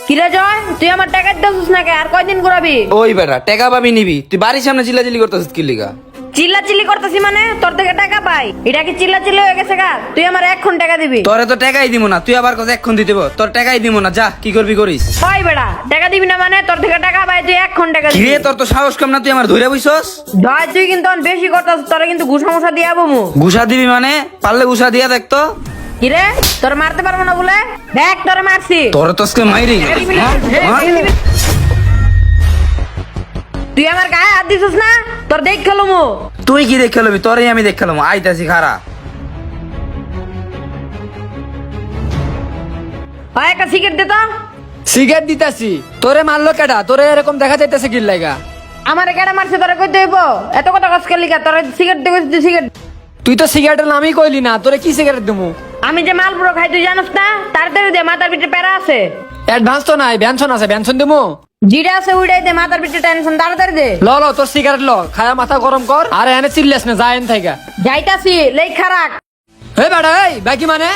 কিরে জয়, তুই আমার টাকা দিতেছিস নাকি? আর কয়দিন ঘুরাবি? ওই বেটা টাকা পাবি নিবি, তুই বাড়ির সামনে চিল্লাচিল্লি করতেছিস কি লিগা? চিল্লা চিল্লি করতেছি মানে? তোর থেকে টাকা পাই, এটা কি চিল্লা চিল্লি হয়ে গেছে গা? তুই আমার এখন টাকা দিবি। তোরে তো টাকাই দিব না, তুই আবার কথা এখন দিতে বল। তোর টাকাই দিব না, যা কি করবি করিস। ওই বেটা, টাকা দিবি না মানে? তোর থেকে টাকা পাই, তুই এখন টাকা কি দিবি। রে, তোর তো সাহস কম না, তুই আমার ধরে বইছস? জয়, তুই কিন্তু অনেক বেশি করতেছিস। তোরা কিন্তু ঘুষা মুষা দিয়ে আবমু। ঘুষা দিবি মানে? পারলে ঘুষা দিয়া দেখতো। কিরে, তোর মারতে পারবো না বলে? দেখ তোর মারছি। তোরে তো আজকে মাইরি। টাকা দিবি না? তুই আমার গায়ে হাত দিছিস না? তোর দেখ খেলুমু। তুই কি দেখে লবি? তোরই আমি দেখে লম, আইতাছি খারা। হয় একটা সিগারেট দে তো। সিগারেট দিতাছি। তোরে মারলো কেডা? তোরে এরকম দেখা যাইতেছে কি লাগা? আমার কেডা মারছে তোরা কইতে হইব? এত কথা কষ্ট লিখা তোর সিগারেট দে কইছিস, সিগারেট। তুই তো সিগারেটের নামই কইলি না, তোরে কি সিগারেট দেবো? আমি যে মালপুরো খাই তুই জানোস না? তাড়াতাড়ি দে, মাথার পিঠে প্যারা আছে। অ্যাডভান্স তো নাই, বেনশন আছে, বেনশন দেবো। জিরা আছে উড়াই দে, মাথার পিঠে টেনশন, তাড়াতাড়ি দে। ল ল তোর সিগারেট ল, খায়া মাথা গরম কর। আর এনে চিল্লাস না, যা এন থাইকা। যাইতাছি, লেই খারাপ। হে বেটা, এই বাকি মানে?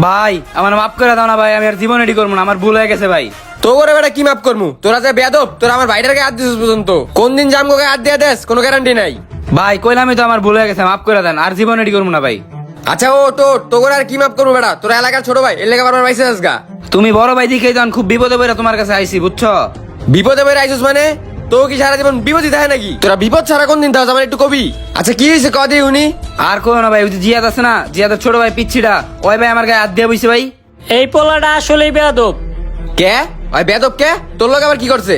ভাই আমার মাফ করে দাও না ভাই, আমি আর জীবন এডি করবো না, আমার ভুল হয়ে গেছে ভাই। তো করে বেটা কি মাপ করমু? তোরা যে বেয়াদব, তোরা আমার ভাইটাকে হাত দিছিস পর্যন্ত। কোন দিন জাম গোকে হাত দিয়ে দেস কোনো গ্যারান্টি নাই। ভাই কইলামই তো আমার ভুল হয়ে গেছে, মাফ করে দেন, আর জীবন এডি করবো না ভাই। আচ্ছা ও তো করে আর কি মাপ করবো বেটা? তোরা এলাকার ছোট ভাই, এর লেগে বারবার পাইছে গা। তুমি বড় ভাই দিকেই তখন খুব বিপদে পড়ে তোমার কাছে আইছি, বুঝছো? বিপদে বের আইছিস মানে? তো কি সারা জীবন বিপদই থাকে নাকি? তোরা বিপদ ছাড়া কোন দিন থাকস আমার একটু কবি। আচ্ছা কি হয়েছে কদি উনি? আর কই না ভাই, ওই যে জিয়াদ আছে না, জিয়াদের ছোট ভাই পিচ্ছিটা, ওই ভাই আমার গায়ে হাত দিয়ে বইছে ভাই। এই পোলাটা আসলেই বেয়াদব। কে ওই বেয়াদব কে? তোর লোক আবার কি করছে?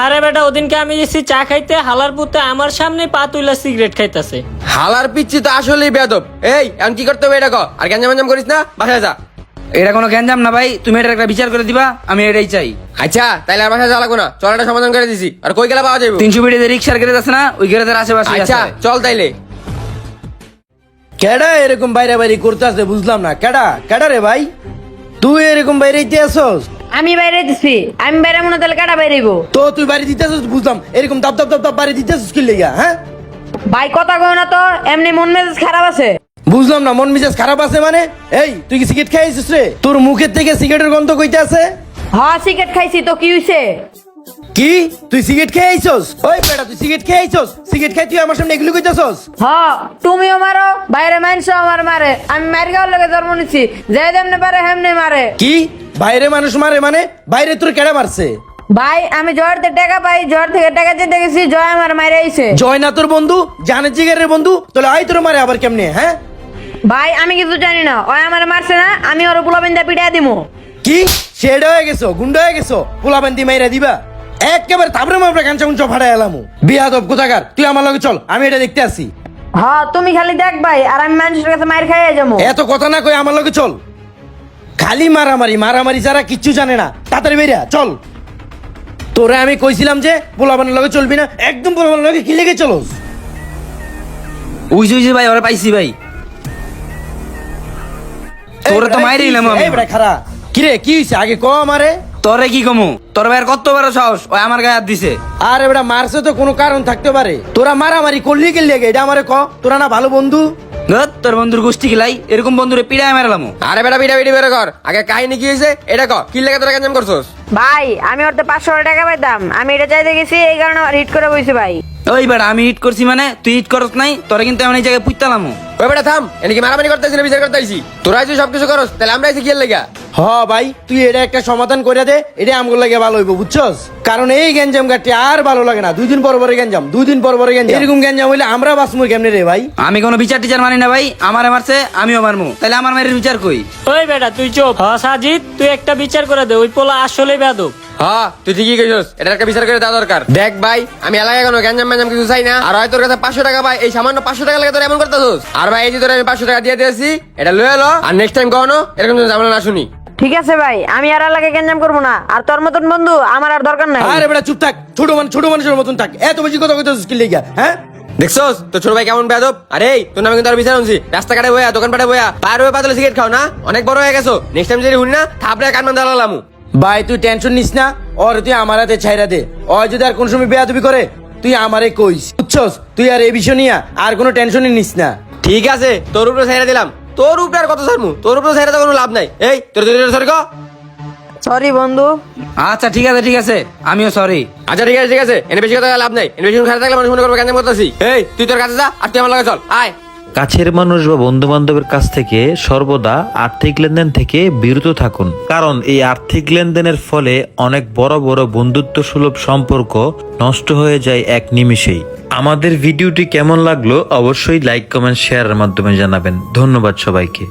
আরে বেটা, ওদিনকে আমি গেছি চা খাইতে, হালার পুতে আমার সামনে পা তুইলা সিগারেট খাইতেছে। হালার পিচ্ছি তো আসলেই বেয়াদব। এই এখন কি করতে হবে এটা ক, আর গ্যাঞ্জাম করিস না, বাসায় যা। এটা কোনো গ্যাঞ্জাম না ভাই, তুমি এটার একটা বিচার করে দিবা, আমি এটাই চাই। আচ্ছা তাইলে আর বাসায় যাওয়া লাগবো না, চল একটা সমাধান করে দিছি। আর কই গেলা পাওয়া যাবে? 300 বিড়িতে রিক্সার গ্যারেজ আছে না, ওই গ্যারেজের আশেপাশে আচ্ছা আছে। চল তাইলে। কেডা এরকম বাইরে বাইরে করতেছে বুঝলাম না। কেডা কেডা রে ভাই? তুই এরকম বাইরে আসছস? আমি বাইরে দিছি, আমি বাইরে মনে তাহলে কাটা বাইরেব। তো তুই বাড়ি দিতেছস বুঝলাম, এরকম দাপ দাপ দাপ দাপ বাড়ি দিতেছস কি লেগা? হ্যাঁ ভাই কথা কও না তো, এমনি মন মেজাজ খারাপ আছে। বুঝলাম না, মন মেজাজ খারাপ আছে মানে? এই তুই কি সিগারেট খাইছিস রে? তোর মুখের থেকে সিগারেটের গন্ধ কইতে আছে। হ্যাঁ সিগারেট খাইছি তো কি হইছে? কি তুই সিগারেট খেয়ে আইছস? ওই বেটা তুই সিগারেট খেয়ে আইছস? সিগারেট খাই তুই আমার সামনে এগুলো কইতাছস? হ্যাঁ তুমিও মারো, বাইরে মানুষ আমার মারে। আমি মার গাওয়ার লগে জন্ম নিচ্ছি, যে যেমনে পারে হেমনে মারে। কি বাইরে মানুষ মারে মানে? বাইরে তোর কেডা মারছে? ভাই আমি জয়ের থেকে টাকা পাই, জয়ের থেকে টাকা চেতে গেছি, জয় আমার মারে আইছে। জয় না তোর বন্ধু? জানে জিগারের বন্ধু? তাহলে আই তোর মারে আবার কেমনে? হ্যাঁ ভাই আমি কিছু জানি না, ওই আমার মারছে না, আমি ওর পোলাবেন্দা পিটাই দিমু। কি শেড হয়ে গেছো, গুন্ডা হয়ে গেছো, পোলাবান্দি মাইরা দিবা? একেবারে তারপরে মাপড়া কাঞ্চা কুঞ্চা ফাটাই এলামু। বিয়াদব কোথাকার, তুই আমার লগে চল, আমি এটা দেখতে আসি। হ্যাঁ তুমি খালি দেখ ভাই, আর আমি মানুষের কাছে মার খাইয়ে যাবো। এত কথা না কই আমার লগে চল। খালি মারামারি মারামারি যারা কিচ্ছু জানে না, তাড়াতাড়ি বেরিয়া চল। তোরে আমি কইছিলাম যে পোলাবানের লগে চলবি না, একদম পোলাবানের লগে কি লেগে চলস? উইজি উইজি ভাই, ওরা পাইছি ভাই। তোরে তো মাইরে দিলাম আমি। এই বেটা খারা, কিরে কি হইছে আগে ক আমারে। তোরে কি কমু? তোর ভাইয়ের কত বড় সাহস, ওই আমার গায়ে হাত দিছে। আরে বেটা মারছে তো কোনো কারণ থাকতে পারে। তোরা মারামারি করলি কে লেগে এটা আমারে ক। তোরা না ভালো বন্ধু? ধুৎ, তোর বন্ধুর গোষ্ঠী খেলাই, এরকম বন্ধুরে পিড়ায় মারলাম। আরে বেটা বিটা বিটি বের কর, আগে কাহিনী কি হয়েছে এটা ক, কি লেগে তোরা গ্যাঞ্জাম করছস? ভাই আমি ওর তো 500 টাকা পাইতাম, আমি এটা চাইতে গেছি, এই কারণে হিট করে বইছি ভাই। ওই বেটা আমি হিট করছি মানে তুই হিট করস নাই? তোরা কিন্তু এমন এই জায়গায় পুইতালাম। ওই বেটা থাম, এনেকি মারামারি করতেছি না বিচার করতেছি? তোরা যদি সবকিছু করস তাহলে আমরা এসে কি লেগা? হ ভাই তুই এটা একটা সমাধান করে দে, এটা আমগুলো লাগে ভালো হইব বুঝছস? কারণ এই গ্যাঞ্জাম গাটি আর ভালো লাগে না। 2 দিন পর পরে গ্যাঞ্জাম, 2 দিন পর পরে গ্যাঞ্জাম, এরকম গ্যাঞ্জাম হইলে আমরা বাঁচমু কেমনে রে ভাই? আমি কোনো বিচার টিচার মানি না ভাই, আমারে মারছে আমিও মারমু, তাহলে আমার মায়ের বিচার কই? ওই বেটা তুই চুপ। হ্যাঁ সাজিদ, তুই একটা বিচার করে দে, ওই পোলা আসলেই বেয়াদব। হ্যাঁ তুই ঠিকই কইছস, এটা একটা বিচার করে দেওয়া দরকার। দেখ ভাই আমি এলাকায় কোনো গ্যাঞ্জাম ম্যাঞ্জাম কিছু চাই না। আর হয় তোর কাছে 500 টাকা পাই, এই সামান্য 500 টাকা লাগে তোর এমন করতেছস? আর ভাই এই যে তোর আমি 500 টাকা দিয়ে দিয়েছি, এটা লয়ে এলো। আর নেক্সট টাইম কখনো এরকম যেন ঝামেলা না শুনি। ঠিক আছে ভাই, আমি আর এলাকায় গেঞ্জাম করবো না, আর তোর মতন বন্ধু আমার আর দরকার নাই। আরে বেটা চুপ থাক, ছোট মানুষের মতন থাক, এত বেশি কথা কইতেছিস কি লেগা? হ্যাঁ দেখছস তো ছোট ভাই কেমন বেয়াদব? আরে তোর নামে কিন্তু আর বিচার শুনছি, রাস্তাঘাটে বয়া, দোকান পাটে বয়া, পার হয়ে পাতলে সিগারেট খাও না, অনেক বড় হয়ে গেছো। নেক্সট টাইম যদি শুনি না থাপড়ে কান মান দাঁড়ালামু। ভাই তুই টেনশন নিস না, ওর তুই আমার হাতে ছাইরা দে। ও যদি আর কোন সময় বেয়াদবি করে তুই আমারে কইস, বুঝছস? তুই আর এই বিষয় নিয়ে আর কোনো টেনশনই নিস না। ঠিক আছে তোর উপরে ছেড়ে দিলাম, তোর উপরে আর কত ছাড়মু, তোর উপরে ছেড়ে তো কোনো লাভ নাই। এই তোর সরি কো। সরি বন্ধু। আচ্ছা ঠিক আছে আমিও সরি। আচ্ছা ঠিক আছে, এনে বেশি কথা লাভ নাই, এনে বেশি খারাপ থাকলে মানুষ মনে করবে কেন করতেছি। এই তুই তোর কাছে যা, আর তুই আমার লগে চল, আয়। কাছের মানুষ বা বন্ধু বান্ধবের কাছ থেকে সর্বদা আর্থিক লেনদেন থেকে বিরত থাকুন, কারণ এই আর্থিক লেনদেনের ফলে অনেক বড় বড় বন্ধুত্ব সুলভ সম্পর্ক নষ্ট হয়ে যায় এক নিমিষেই। আমাদের ভিডিওটি কেমন লাগলো অবশ্যই লাইক কমেন্ট শেয়ারের মাধ্যমে জানাবেন। ধন্যবাদ সবাইকে।